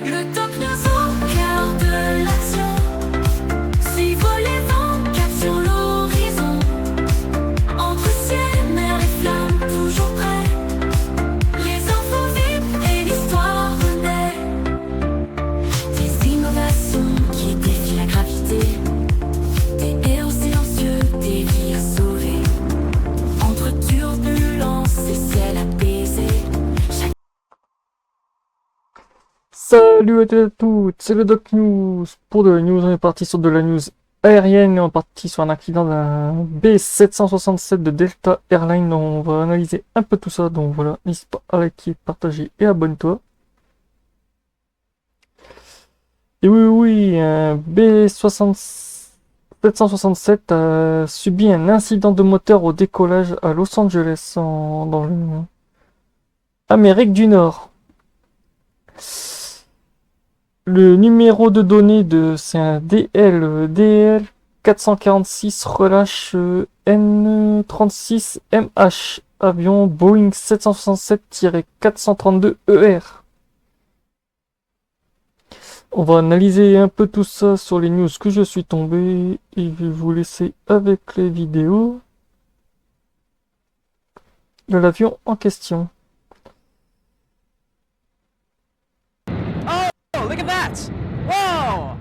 Le top news au cœur de l'action. Suivre les vents, cap sur l'horizon. Entre ciel, mer et flammes, toujours prêts. Les infos vives et l'histoire renaît. Des innovations qui défient la gravité. Des héros silencieux, des vies à sauver. Entre turbulences et ciel apaisé. Salut à tous et à toutes, c'est le Doc News. Pour de la news, on est parti sur de la news aérienne et on est parti sur un accident d'un B767 de Delta Airlines. On va analyser un peu tout ça, donc voilà, n'hésite pas à liker, partager et abonne-toi. Et oui, un B767 a subi un incident de moteur au décollage à Los Angeles, dans l'Amérique du Nord. Le numéro de données c'est un DL 446 relâche N36MH, avion Boeing 767-432ER. On va analyser un peu tout ça sur les news que je suis tombé et je vais vous laisser avec les vidéos de l'avion en question. Oh, look at that! Whoa!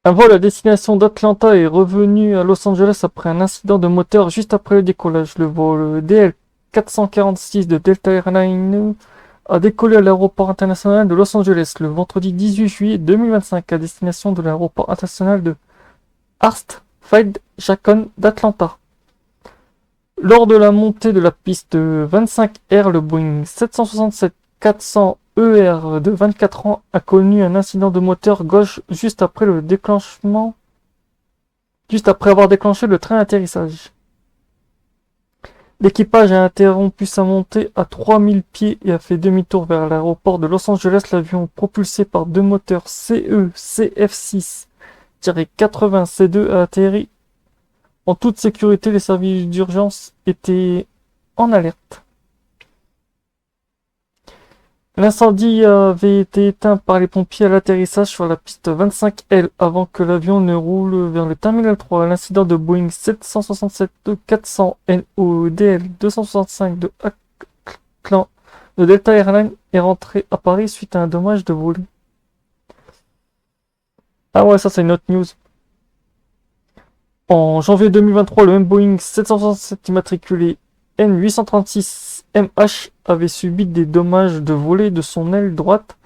Un vol à destination d'Atlanta est revenu à Los Angeles après un incident de moteur juste après le décollage. Le vol DL446 de Delta Airlines a décollé à l'aéroport international de Los Angeles le vendredi 18 juillet 2025 à destination de l'aéroport international de Hartsfield-Jackson d'Atlanta. Lors de la montée de la piste 25R, le Boeing 767-400 ER de 24 ans a connu un incident de moteur gauche juste après avoir déclenché le train d'atterrissage. L'équipage a interrompu sa montée à 3000 pieds et a fait demi-tour vers l'aéroport de Los Angeles. L'avion, propulsé par deux moteurs CF6-80C2, a atterri en toute sécurité. Les services d'urgence étaient en alerte. L'incendie avait été éteint par les pompiers à l'atterrissage sur la piste 25L avant que l'avion ne roule vers le terminal 3. L'incident de Boeing 767-400 NODL 265 de Delta Airlines est rentré à Paris suite à un dommage de vol. Ah ouais, ça c'est une autre news. En janvier 2023, le même Boeing 767 immatriculé N836MH avait subi des dommages de volée de son aile droite.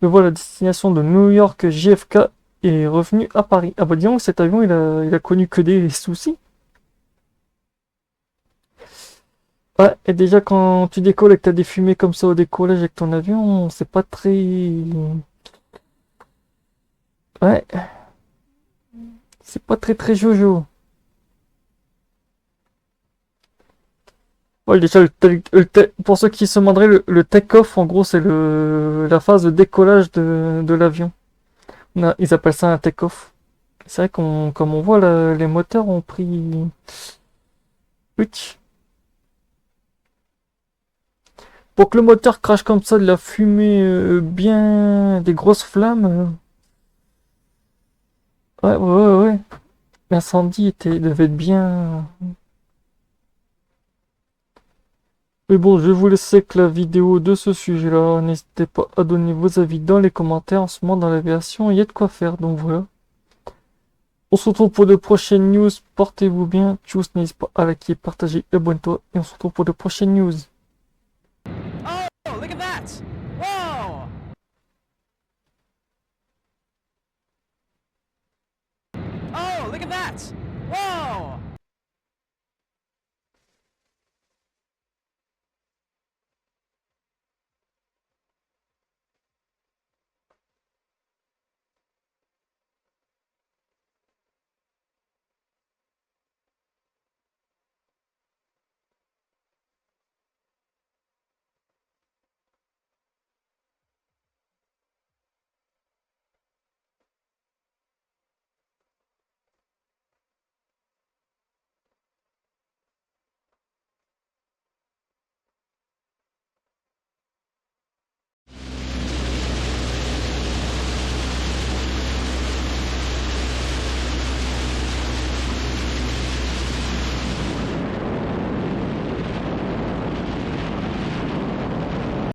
Le vol à destination de New York JFK est revenu à Paris. Ah bah disons que cet avion il a connu que des soucis. Ouais, et déjà quand tu décolles et que t'as des fumées comme ça au décollage avec ton avion, c'est pas très... Ouais. C'est pas très jojo. Ouais, déjà, pour ceux qui se demanderaient, le take-off, en gros, c'est la phase de décollage de l'avion. Ils appellent ça un take-off. C'est vrai comme on voit, les moteurs ont pris... Ouch. Pour que le moteur crache comme ça de la fumée, bien... des grosses flammes... Ouais. L'incendie devait être bien... Mais bon, je vais vous laisser avec la vidéo de ce sujet-là. N'hésitez pas à donner vos avis dans les commentaires. En ce moment, dans l'aviation, il y a de quoi faire. Donc voilà. On se retrouve pour de prochaines news. Portez-vous bien. Tchuss, n'hésite pas à liker, partager, abonne-toi. Et on se retrouve pour de prochaines news. Oh, look at that! Whoa! Oh, look at that! Whoa!